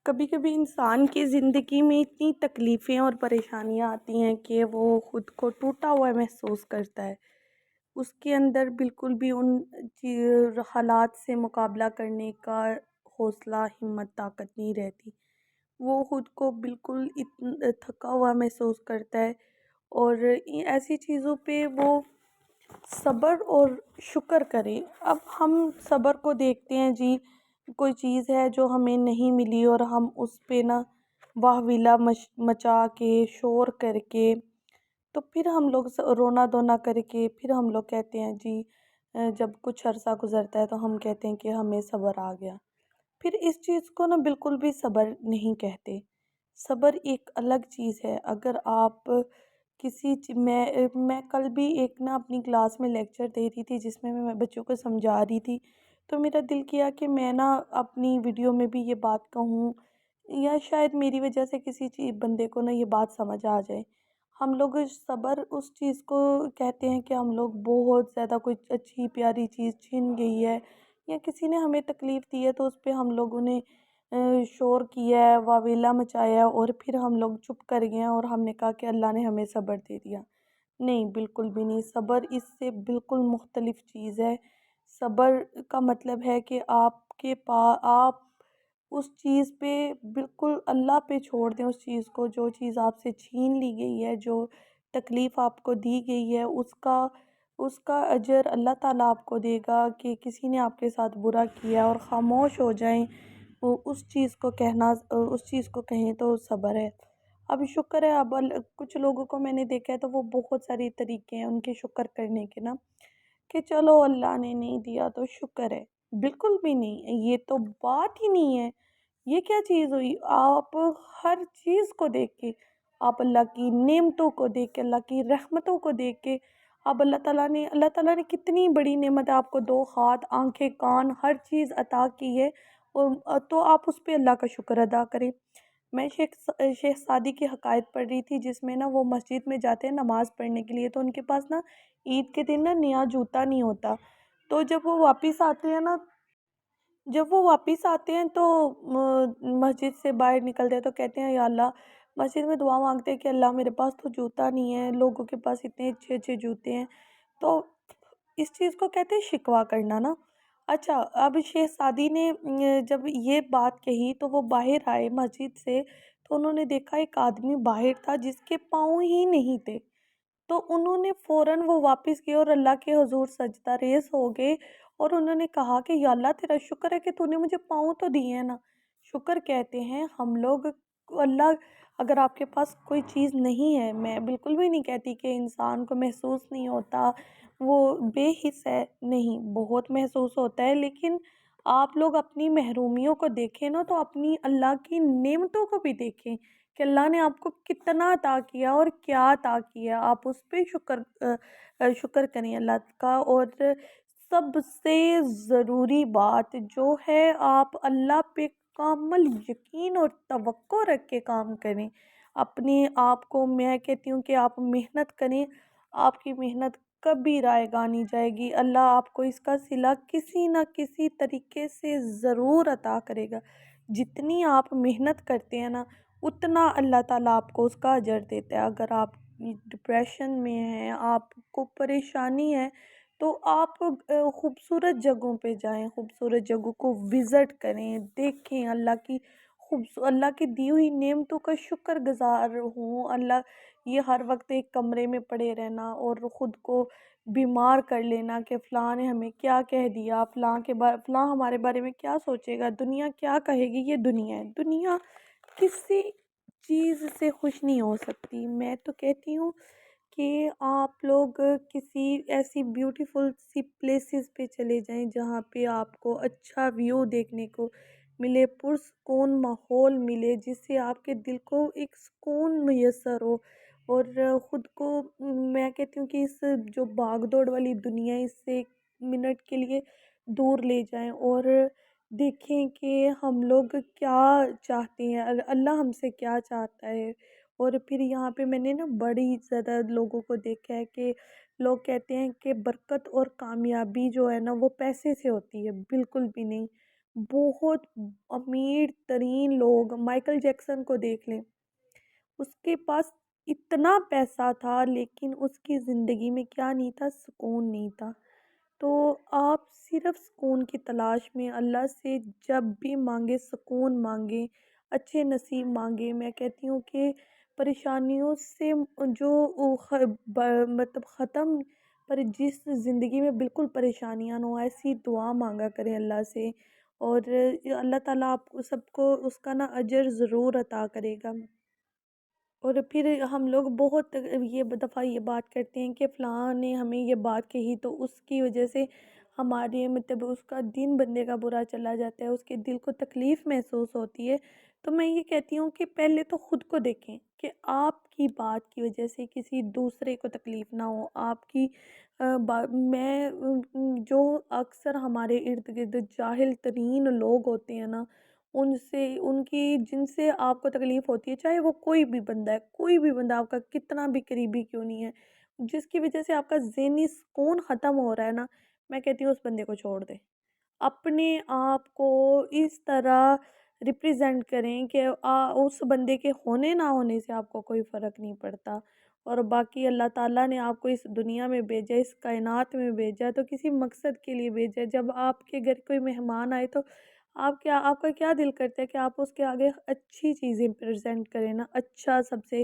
کبھی کبھی انسان کی زندگی میں اتنی تکلیفیں اور پریشانیاں آتی ہیں کہ وہ خود کو ٹوٹا ہوا محسوس کرتا ہے۔ اس کے اندر بالکل بھی ان حالات سے مقابلہ کرنے کا حوصلہ، ہمت، طاقت نہیں رہتی۔ وہ خود کو بالکل تھکا ہوا محسوس کرتا ہے، اور ایسی چیزوں پہ وہ صبر اور شکر کرے۔ اب ہم صبر کو دیکھتے ہیں جی، کوئی چیز ہے جو ہمیں نہیں ملی اور ہم اس پہ نا واہ ویلا مچا کے شور کر کے، تو پھر ہم لوگ رونا دھونا کر کے پھر ہم لوگ کہتے ہیں جی، جب کچھ عرصہ گزرتا ہے تو ہم کہتے ہیں کہ ہمیں صبر آ گیا۔ پھر اس چیز کو نا بالکل بھی صبر نہیں کہتے۔ صبر ایک الگ چیز ہے۔ اگر آپ میں کل بھی ایک نا اپنی کلاس میں لیکچر دے رہی تھی جس میں میں بچوں کو سمجھا رہی تھی، تو میرا دل کیا کہ میں نا اپنی ویڈیو میں بھی یہ بات کہوں، یا شاید میری وجہ سے کسی بندے کو نا یہ بات سمجھ آ جائے۔ ہم لوگ صبر اس چیز کو کہتے ہیں کہ ہم لوگ بہت زیادہ کوئی اچھی پیاری چیز چھن گئی ہے، یا کسی نے ہمیں تکلیف دی ہے تو اس پہ ہم لوگوں نے شور کیا ہے، واویلا مچایا ہے، اور پھر ہم لوگ چپ کر گئے ہیں اور ہم نے کہا کہ اللہ نے ہمیں صبر دے دیا۔ نہیں، بالکل بھی نہیں۔ صبر اس سے بالکل مختلف چیز ہے۔ صبر کا مطلب ہے کہ آپ اس چیز پہ بالکل اللہ پہ چھوڑ دیں، اس چیز کو، جو چیز آپ سے چھین لی گئی ہے، جو تکلیف آپ کو دی گئی ہے، اس کا اجر اللہ تعالیٰ آپ کو دے گا۔ کہ کسی نے آپ کے ساتھ برا کیا اور خاموش ہو جائیں، وہ اس چیز کو کہیں تو صبر ہے۔ اب شکر ہے، اب کچھ لوگوں کو میں نے دیکھا ہے تو وہ بہت ساری طریقے ہیں ان کے شکر کرنے کے نا، کہ چلو اللہ نے نہیں دیا تو شکر ہے۔ بالکل بھی نہیں، یہ تو بات ہی نہیں ہے۔ یہ کیا چیز ہوئی؟ آپ ہر چیز کو دیکھ کے، آپ اللہ کی نعمتوں کو دیکھ کے، اللہ کی رحمتوں کو دیکھ کے، اب اللہ تعالیٰ نے کتنی بڑی نعمت ہے، آپ کو 2 ہاتھ، آنکھیں، کان، ہر چیز عطا کی ہے، اور تو آپ اس پہ اللہ کا شکر ادا کریں۔ میں شیخ سعدی کی حکایت پڑھ رہی تھی جس میں نا وہ مسجد میں جاتے ہیں نماز پڑھنے کے لیے، تو ان کے پاس نا عید کے دن نا نیا جوتا نہیں ہوتا، تو جب وہ واپس آتے ہیں تو مسجد سے باہر نکلتے ہیں تو کہتے ہیں یا اللہ، مسجد میں دعا مانگتے ہیں کہ اللہ میرے پاس تو جوتا نہیں ہے، لوگوں کے پاس اتنے اچھے اچھے جوتے ہیں۔ تو اس چیز کو کہتے ہیں شکوہ کرنا نا۔ اچھا، اب شیخ سعدی نے جب یہ بات کہی تو وہ باہر آئے مسجد سے، تو انہوں نے دیکھا ایک آدمی باہر تھا جس کے پاؤں ہی نہیں تھے، تو انہوں نے فوراً وہ واپس کیے اور اللہ کے حضور سجدہ ریز ہو گئے، اور انہوں نے کہا کہ یا اللہ تیرا شکر ہے کہ تو نے مجھے پاؤں تو دیے ہیں نا۔ شکر کہتے ہیں ہم لوگ اللہ، اگر آپ کے پاس کوئی چیز نہیں ہے، میں بالکل بھی نہیں کہتی کہ انسان کو محسوس نہیں ہوتا، وہ بے حس ہے، نہیں، بہت محسوس ہوتا ہے، لیکن آپ لوگ اپنی محرومیوں کو دیکھیں نا، تو اپنی اللہ کی نعمتوں کو بھی دیکھیں کہ اللہ نے آپ کو کتنا عطا کیا اور کیا عطا کیا، آپ اس پہ شکر کریں اللہ کا۔ اور سب سے ضروری بات جو ہے، آپ اللہ پہ کامل یقین اور توقع رکھ کے کام کریں۔ اپنے آپ کو، میں کہتی ہوں کہ آپ محنت کریں، آپ کی محنت کبھی رائے گاہ نہیں جائے گی، اللہ آپ کو اس کا صلہ کسی نہ کسی طریقے سے ضرور عطا کرے گا۔ جتنی آپ محنت کرتے ہیں نا، اتنا اللہ تعالیٰ آپ کو اس کا اجر دیتا ہے۔ اگر آپ ڈپریشن میں ہیں، آپ کو پریشانی ہے، تو آپ خوبصورت جگہوں پہ جائیں، خوبصورت جگہوں کو وزٹ کریں، دیکھیں، اللہ کی دی ہوئی نعمتوں کا شکر گزار ہوں۔ یہ ہر وقت ایک کمرے میں پڑے رہنا اور خود کو بیمار کر لینا کہ فلاں نے ہمیں کیا کہہ دیا، فلاں ہمارے بارے میں کیا سوچے گا، دنیا کیا کہے گی، یہ دنیا ہے، دنیا کسی چیز سے خوش نہیں ہو سکتی۔ میں تو کہتی ہوں کہ آپ لوگ کسی ایسی بیوٹیفل سی پلیسز پہ چلے جائیں جہاں پہ آپ کو اچھا ویو دیکھنے کو ملے، پرسکون ماحول ملے، جس سے آپ کے دل کو ایک سکون میسر ہو، اور خود کو، میں کہتی ہوں کہ اس جو بھاگ دوڑ والی دنیا ہے، اس سے 1 منٹ کے لیے دور لے جائیں اور دیکھیں کہ ہم لوگ کیا چاہتے ہیں، اللہ ہم سے کیا چاہتا ہے۔ اور پھر یہاں پہ میں نے نا بڑی زیادہ لوگوں کو دیکھا ہے کہ لوگ کہتے ہیں کہ برکت اور کامیابی جو ہے نا وہ پیسے سے ہوتی ہے، بالکل بھی نہیں۔ بہت امیر ترین لوگ، مائیکل جیکسن کو دیکھ لیں، اس کے پاس اتنا پیسہ تھا لیکن اس کی زندگی میں کیا نہیں تھا؟ سکون نہیں تھا۔ تو آپ صرف سکون کی تلاش میں اللہ سے جب بھی مانگے، سکون مانگے، اچھے نصیب مانگے، میں کہتی ہوں کہ پریشانیوں سے جو مطلب ختم، پر جس زندگی میں بالکل پریشانیاں نہ ہو، ایسی دعا مانگا کریں اللہ سے، اور اللہ تعالیٰ آپ کو سب کو اس کا نا اجر ضرور عطا کرے گا۔ اور پھر ہم لوگ بہت یہ دفعہ یہ بات کرتے ہیں کہ فلاں نے ہمیں یہ بات کہی تو اس کی وجہ سے ہمارے مطلب اس کا دن بندے کا برا چلا جاتا ہے، اس کے دل کو تکلیف محسوس ہوتی ہے۔ تو میں یہ کہتی ہوں کہ پہلے تو خود کو دیکھیں کہ آپ کی بات کی وجہ سے کسی دوسرے کو تکلیف نہ ہو، آپ کی جو اکثر ہمارے ارد گرد جاہل ترین لوگ ہوتے ہیں نا، ان سے جن سے آپ کو تکلیف ہوتی ہے، چاہے وہ کوئی بھی بندہ ہے، کوئی بھی بندہ آپ کا کتنا بھی قریبی کیوں نہیں ہے، جس کی وجہ سے آپ کا ذہنی سکون ختم ہو رہا ہے نا، میں کہتی ہوں اس بندے کو چھوڑ دیں۔ اپنے آپ کو اس طرح ریپریزینٹ کریں کہ اس بندے کے ہونے نہ ہونے سے آپ کو کوئی فرق نہیں پڑتا۔ اور باقی اللہ تعالیٰ نے آپ کو اس دنیا میں بھیجا، اس کائنات میں بھیجا تو کسی مقصد کے لیے بھیجا۔ جب آپ کے گھر کوئی مہمان آئے تو آپ کا کیا دل کرتا ہے کہ آپ اس کے آگے اچھی چیزیں پریزنٹ کریں نا، اچھا، سب سے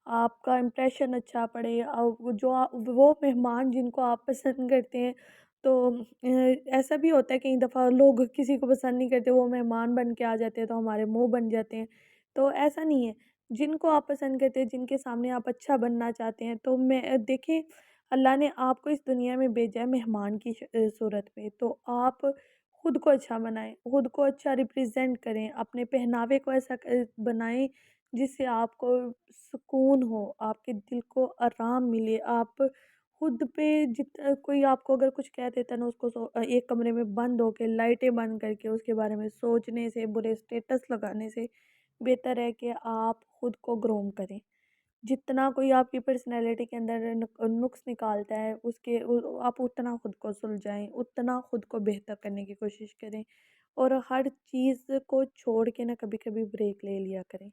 آپ کا امپریشن اچھا پڑے، اور وہ مہمان جن کو آپ پسند کرتے ہیں، تو ایسا بھی ہوتا ہے کئی دفعہ لوگ کسی کو پسند نہیں کرتے، وہ مہمان بن کے آ جاتے ہیں تو ہمارے منہ بن جاتے ہیں۔ تو ایسا نہیں ہے، جن کو آپ پسند کرتے ہیں، جن کے سامنے آپ اچھا بننا چاہتے ہیں، تو میں دیکھیں اللہ نے آپ کو اس دنیا میں بھیجا ہے مہمان کی صورت میں، تو آپ خود کو اچھا بنائیں، خود کو اچھا ریپریزینٹ کریں، اپنے پہناوے کو ایسا بنائیں جس سے آپ کو سکون ہو، آپ کے دل کو آرام ملے۔ آپ خود پہ کوئی آپ کو اگر کچھ کہہ دیتا ہے نا، اس کو ایک کمرے میں بند ہو کے، لائٹیں بند کر کے اس کے بارے میں سوچنے سے، برے اسٹیٹس لگانے سے بہتر ہے کہ آپ خود کو گروم کریں۔ جتنا کوئی آپ کی پرسنالٹی کے اندر نقص نکالتا ہے، آپ اتنا خود کو سلجھائیں، اتنا خود کو بہتر کرنے کی کوشش کریں، اور ہر چیز کو چھوڑ کے نا کبھی کبھی بریک لے لیا کریں۔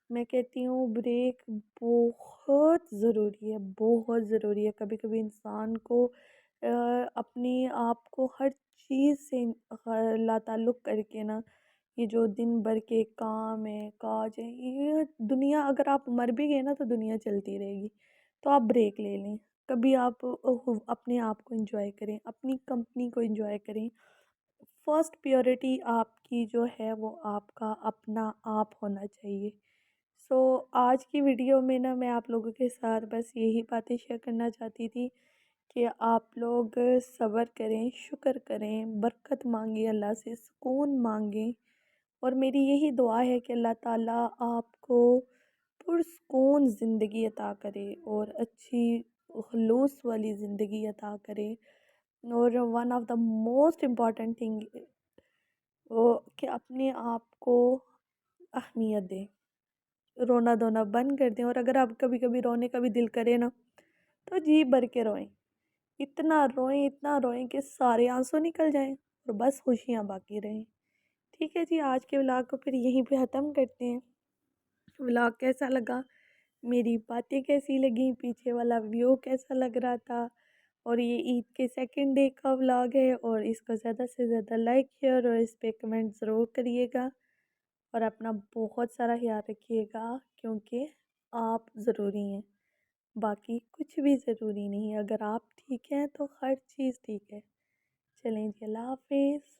میں کہتی ہوں بریک بہت ضروری ہے، بہت ضروری ہے۔ کبھی کبھی انسان کو اپنے آپ کو ہر چیز سے لا تعلق کر کے نا، یہ جو دن بھر کے کام ہے، کاج ہے، یہ دنیا، اگر آپ مر بھی گئے نا تو دنیا چلتی رہے گی۔ تو آپ بریک لے لیں، کبھی آپ اپنے آپ کو انجوائے کریں، اپنی کمپنی کو انجوائے کریں۔ فرسٹ پیورٹی آپ کی جو ہے وہ آپ کا اپنا آپ ہونا چاہیے۔ سو آج کی ویڈیو میں نا میں آپ لوگوں کے ساتھ بس یہی باتیں شیئر کرنا چاہتی تھی کہ آپ لوگ صبر کریں، شکر کریں، برکت مانگیں، اللہ سے سکون مانگیں، اور میری یہی دعا ہے کہ اللہ تعالیٰ آپ کو پرسکون زندگی عطا کرے، اور اچھی خلوص والی زندگی عطا کرے، اور one of the most important thing وہ کہ اپنے آپ کو اہمیت دیں، رونا دھونا بند کر دیں، اور اگر آپ کبھی کبھی رونے کا بھی دل کرے نا تو جی بھر کے روئیں، اتنا روئیں کہ سارے آنسو نکل جائیں اور بس خوشیاں باقی رہیں۔ ٹھیک ہے جی، آج کے ولاگ کو پھر یہیں پہ ختم کرتے ہیں۔ ولاگ کیسا لگا، میری باتیں کیسی لگیں، پیچھے والا ویو کیسا لگ رہا تھا، اور یہ عید کے سیکنڈ ڈے کا ولاگ ہے، اور اس کو زیادہ سے زیادہ لائک، شیئر اور اس پہ کمنٹ ضرور کریے گا، اور اپنا بہت سارا خیال رکھیے گا، کیونکہ آپ ضروری ہیں، باقی کچھ بھی ضروری نہیں ہے۔ اگر آپ ٹھیک ہیں تو ہر چیز ٹھیک ہے۔ چلیں جی، اللہ حافظ۔